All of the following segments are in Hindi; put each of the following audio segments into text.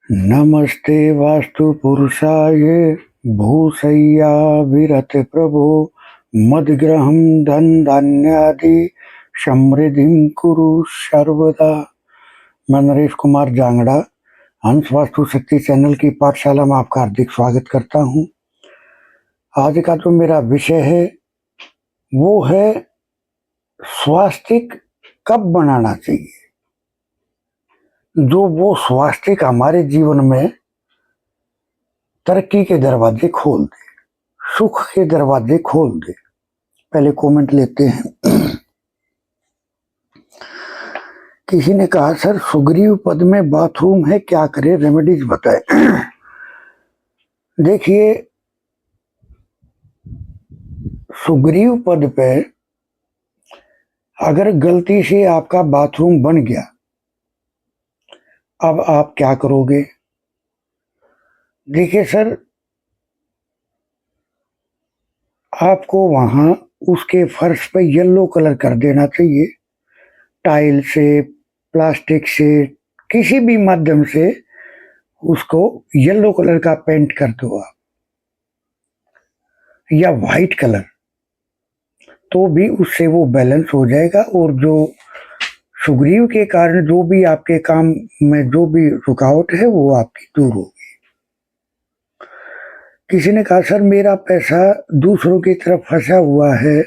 नमस्ते वास्तु पुरुषाय भूसय्या विरत प्रभो मद्ग्रहं धन धान्यादि समृद्धिं कुरु सर्वदा। मैं नरेश कुमार जांगड़ा हंस वास्तु शक्ति चैनल की पाठशाला में आपका हार्दिक स्वागत करता हूं। आज का जो मेरा विषय है वो है स्वास्तिक कब बनाना चाहिए, जो वो स्वास्तिक हमारे जीवन में तरक्की के दरवाजे खोल दे, सुख के दरवाजे खोल दे। पहले कमेंट लेते हैं। किसी ने कहा सर सुग्रीव पद में बाथरूम है, क्या करें, रेमेडीज बताएं। देखिए, सुग्रीव पद पे अगर गलती से आपका बाथरूम बन गया, अब आप क्या करोगे? देखिए सर, आपको वहां उसके फर्श पे येलो कलर कर देना चाहिए। टाइल से, प्लास्टिक से, किसी भी माध्यम से उसको येलो कलर का पेंट कर दो आप, या व्हाइट कलर, तो भी उससे वो बैलेंस हो जाएगा। और जो सुग्रीव के कारण जो भी आपके काम में जो भी रुकावट है वो आपकी दूर होगी। किसी ने कहा सर मेरा पैसा दूसरों की तरफ फंसा हुआ है,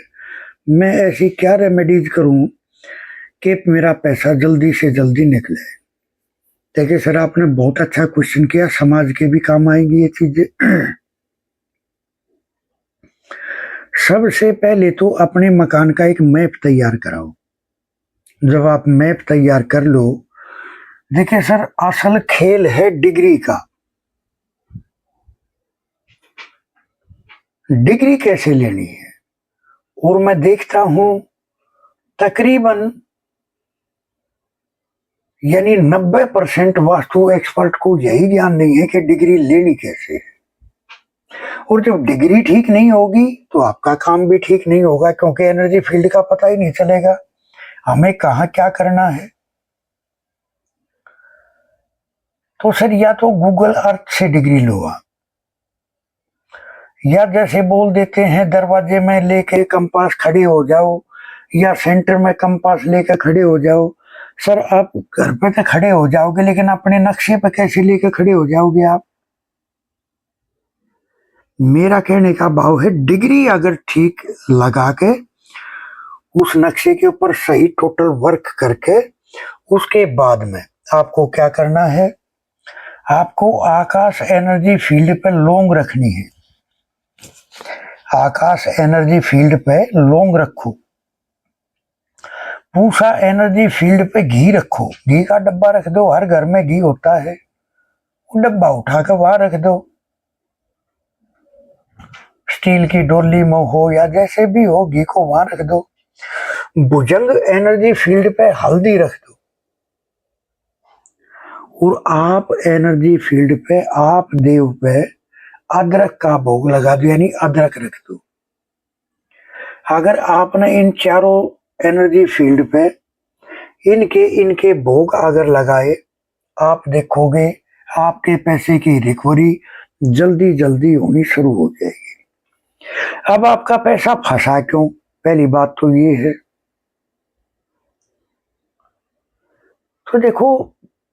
मैं ऐसी क्या रेमेडीज करूं कि मेरा पैसा जल्दी से जल्दी निकले? देखिए सर, आपने बहुत अच्छा क्वेश्चन किया, समाज के भी काम आएंगी ये चीजें। सबसे पहले तो अपने मकान का एक मैप तैयार कराओ। जब आप मैप तैयार कर लो, देखिए सर, असल खेल है डिग्री का। डिग्री कैसे लेनी है, और मैं देखता हूं तकरीबन यानी 90% वास्तु एक्सपर्ट को यही ज्ञान नहीं है कि डिग्री लेनी कैसे है। और जब डिग्री ठीक नहीं होगी तो आपका काम भी ठीक नहीं होगा, क्योंकि एनर्जी फील्ड का पता ही नहीं चलेगा हमें कहाँ क्या करना है। तो सर, या तो गूगल अर्थ से डिग्री लो आप, या जैसे बोल देते हैं दरवाजे में लेके कंपास खड़े हो जाओ, या सेंटर में कंपास लेकर खड़े हो जाओ। सर, आप घर पे तो खड़े हो जाओगे, लेकिन अपने नक्शे पे कैसे लेकर खड़े हो जाओगे आप? मेरा कहने का भाव है, डिग्री अगर ठीक लगा के उस नक्शे के ऊपर सही टोटल वर्क करके, उसके बाद में आपको क्या करना है, आपको आकाश एनर्जी फील्ड पे लौंग रखनी है। आकाश एनर्जी फील्ड पे लौंग रखो। पूषा एनर्जी फील्ड पे घी रखो। घी का डब्बा रख दो, हर घर में घी होता है, वो डब्बा उठा कर वहां रख दो। स्टील की डोली में हो या जैसे भी हो, घी को वहां रख दो। भुजंग एनर्जी फील्ड पे हल्दी रख दो। और आप एनर्जी फील्ड पे, आप देव पे अदरक का भोग लगा दो, यानी अदरक रख दो। अगर आपने इन चारों एनर्जी फील्ड पे इनके भोग अगर लगाए, आप देखोगे आपके पैसे की रिकवरी जल्दी जल्दी होनी शुरू हो जाएगी। अब आपका पैसा फंसा क्यों, पहली बात तो ये है। तो देखो,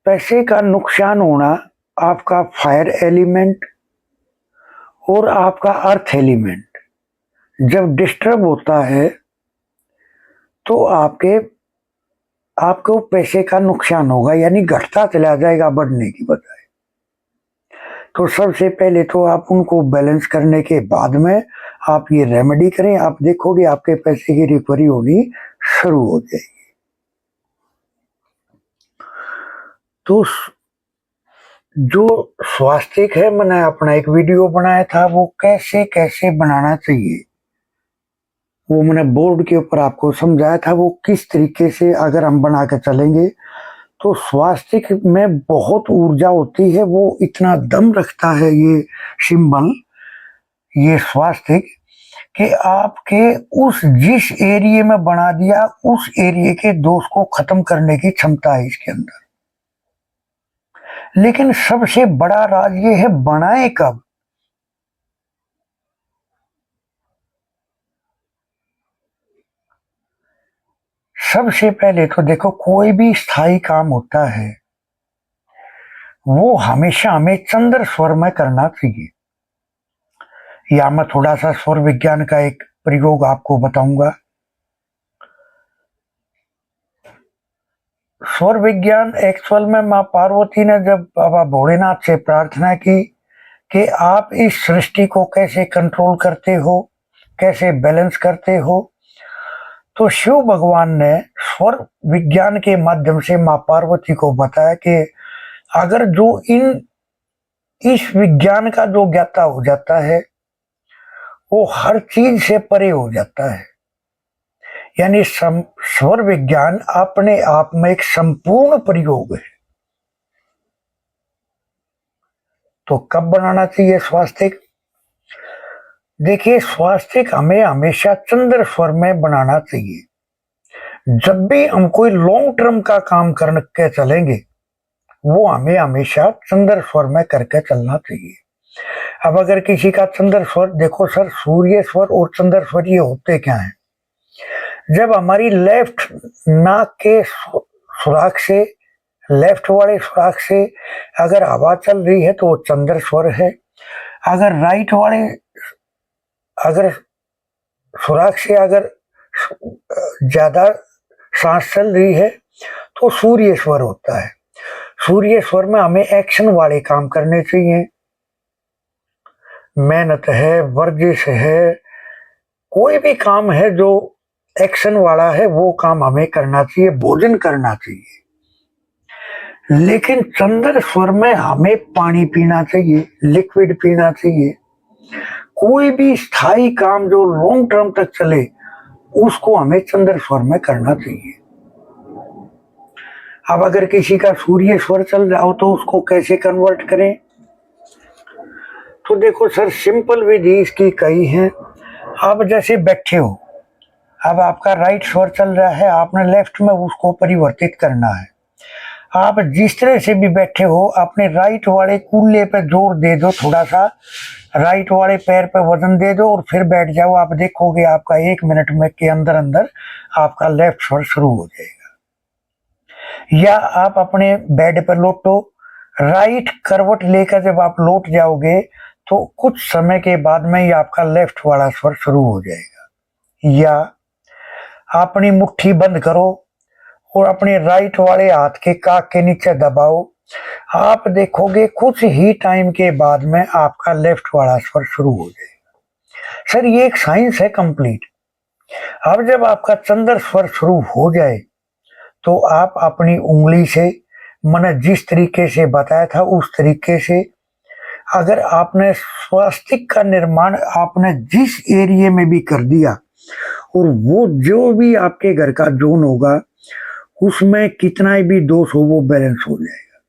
पैसे का नुकसान होना आपका फायर एलिमेंट और आपका अर्थ एलिमेंट जब डिस्टर्ब होता है तो आपको पैसे का नुकसान होगा, यानी घटता चला जाएगा बढ़ने की बजाय। तो सबसे पहले तो आप उनको बैलेंस करने के बाद में आप ये रेमेडी करें, आप देखोगे आपके पैसे की रिकवरी होनी शुरू हो जाएगी। तो जो स्वास्तिक है, मैंने अपना एक वीडियो बनाया था, वो कैसे कैसे बनाना चाहिए वो मैंने बोर्ड के ऊपर आपको समझाया था। वो किस तरीके से अगर हम बना कर चलेंगे तो स्वास्तिक में बहुत ऊर्जा होती है, वो इतना दम रखता है ये सिंबल, ये स्वास्तिक, कि आपके उस जिस एरिया में बना दिया उस एरिया के दोष को खत्म करने की क्षमता है इसके अंदर। लेकिन सबसे बड़ा राज ये है बनाए कब। सबसे पहले तो देखो, कोई भी स्थायी काम होता है वो हमेशा हमें चंद्र स्वर में करना चाहिए। या मैं थोड़ा सा स्वर विज्ञान का एक प्रयोग आपको बताऊंगा। स्वर विज्ञान एक्चुअल में माँ पार्वती ने जब बाबा भोलेनाथ से प्रार्थना की कि आप इस सृष्टि को कैसे कंट्रोल करते हो, कैसे बैलेंस करते हो, तो शिव भगवान ने स्वर विज्ञान के माध्यम से माँ पार्वती को बताया कि अगर जो इस विज्ञान का जो ज्ञाता हो जाता है वो हर चीज से परे हो जाता है। यानी स्वर विज्ञान अपने आप में एक संपूर्ण प्रयोग है। तो कब बनाना चाहिए स्वास्तिक? देखिए, स्वास्तिक हमें हमेशा चंद्र स्वर में बनाना चाहिए। जब भी हम कोई लॉन्ग टर्म का काम करके चलेंगे वो हमें हमेशा चंद्र स्वर में करके चलना चाहिए। अब अगर किसी का चंद्र स्वर, देखो सर, सूर्य स्वर और चंद्र स्वर ये होते क्या है? जब हमारी लेफ्ट नाक के सुराख से, लेफ्ट वाले सुराख से अगर हवा चल रही है तो वो चंद्र स्वर है। अगर राइट वाले अगर सुराख से अगर ज्यादा सांस चल रही है तो सूर्य स्वर होता है। सूर्य स्वर में हमें एक्शन वाले काम करने चाहिए। मेहनत है, वर्जिश है, कोई भी काम है जो एक्शन वाला है वो काम हमें करना चाहिए, भोजन करना चाहिए। लेकिन चंद्र स्वर में हमें पानी पीना चाहिए, लिक्विड पीना चाहिए। कोई भी स्थायी काम जो लॉन्ग टर्म तक चले उसको हमें चंद्र स्वर में करना चाहिए। अब अगर किसी का सूर्य स्वर चल रहा हो तो उसको कैसे कन्वर्ट करें? तो देखो सर, सिंपल विधि इसकी कई है। आप जैसे बैठे हो, अब आपका राइट स्वर चल रहा है, आपने लेफ्ट में उसको परिवर्तित करना है। आप जिस तरह से भी बैठे हो अपने राइट वाले कूल्हे पे जोर दे दो, थोड़ा सा राइट वाले पैर पे वजन दे दो और फिर बैठ जाओ। आप देखोगे आपका 1 मिनट में के अंदर अंदर आपका लेफ्ट स्वर शुरू हो जाएगा। या आप अपने बेड पर लोटो, राइट करवट लेकर जब आप लौट जाओगे तो कुछ समय के बाद में ही आपका लेफ्ट वाला स्वर शुरू हो जाएगा। या अपनी मुट्ठी बंद करो और अपने राइट वाले हाथ के काक के नीचे दबाओ, आप देखोगे कुछ ही टाइम के बाद में आपका लेफ्ट वाला स्वर शुरू हो जाएगा। सर, ये एक साइंस है कंप्लीट। अब जब आपका चंद्र स्वर शुरू हो जाए तो आप अपनी उंगली से, मैंने जिस तरीके से बताया था उस तरीके से, अगर आपने स्वास्तिक का निर्माण आपने जिस एरिया में भी कर दिया और वो जो भी आपके घर का जोन होगा उसमें कितना भी दोष हो वो बैलेंस हो जाएगा।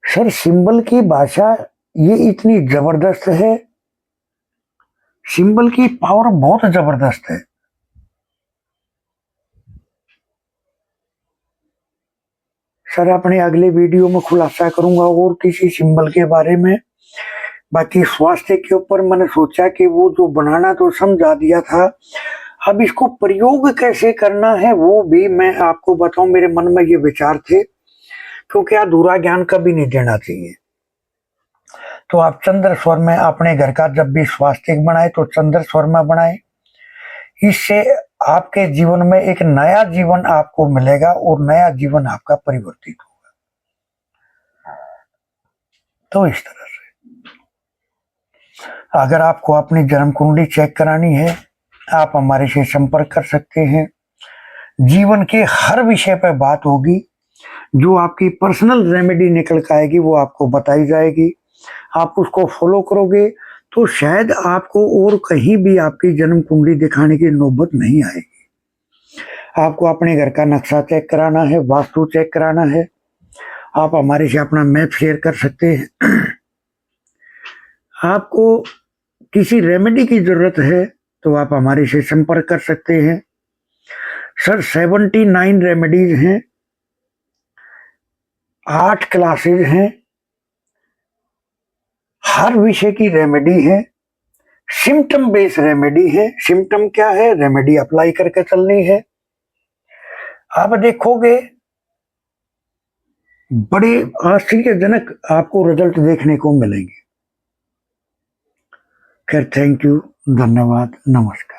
सर, सिंबल की भाषा ये इतनी जबरदस्त है, सिंबल की पावर बहुत जबरदस्त है। सर, अपने अगले वीडियो में खुलासा करूंगा और किसी सिंबल के बारे में। बाकी स्वास्थ्य के ऊपर मैंने सोचा कि वो जो बनाना तो समझा दिया था, अब इसको प्रयोग कैसे करना है वो भी मैं आपको बताऊं। मेरे मन में ये विचार थे, क्योंकि अधूरा ज्ञान कभी नहीं देना चाहिए। तो आप चंद्र स्वर में अपने घर का जब भी स्वास्तिक बनाए तो चंद्र स्वर में बनाए। इससे आपके जीवन में एक नया जीवन आपको मिलेगा और नया जीवन आपका परिवर्तित होगा। तो इस तरह से अगर आपको अपनी जन्म कुंडली चेक करानी है आप हमारे से संपर्क कर सकते हैं। जीवन के हर विषय पर बात होगी, जो आपकी पर्सनल रेमेडी निकल के आएगी वो आपको बताई जाएगी। आप उसको फॉलो करोगे तो शायद आपको और कहीं भी आपकी जन्म कुंडली दिखाने की नौबत नहीं आएगी। आपको अपने घर का नक्शा चेक कराना है, वास्तु चेक कराना है, आप हमारे से अपना मैप शेयर कर सकते हैं। आपको किसी रेमेडी की जरूरत है तो आप हमारे से संपर्क कर सकते हैं। सर, 79 रेमेडीज हैं 8 क्लासेज हैं, हर विषय की रेमेडी है, सिम्टम बेस्ड रेमेडी है। सिम्टम क्या है, रेमेडी अप्लाई करके चलनी है। आप देखोगे बड़े आश्चर्यजनक आपको रिजल्ट देखने को मिलेंगे। खैर, थैंक यू, धन्यवाद, नमस्कार।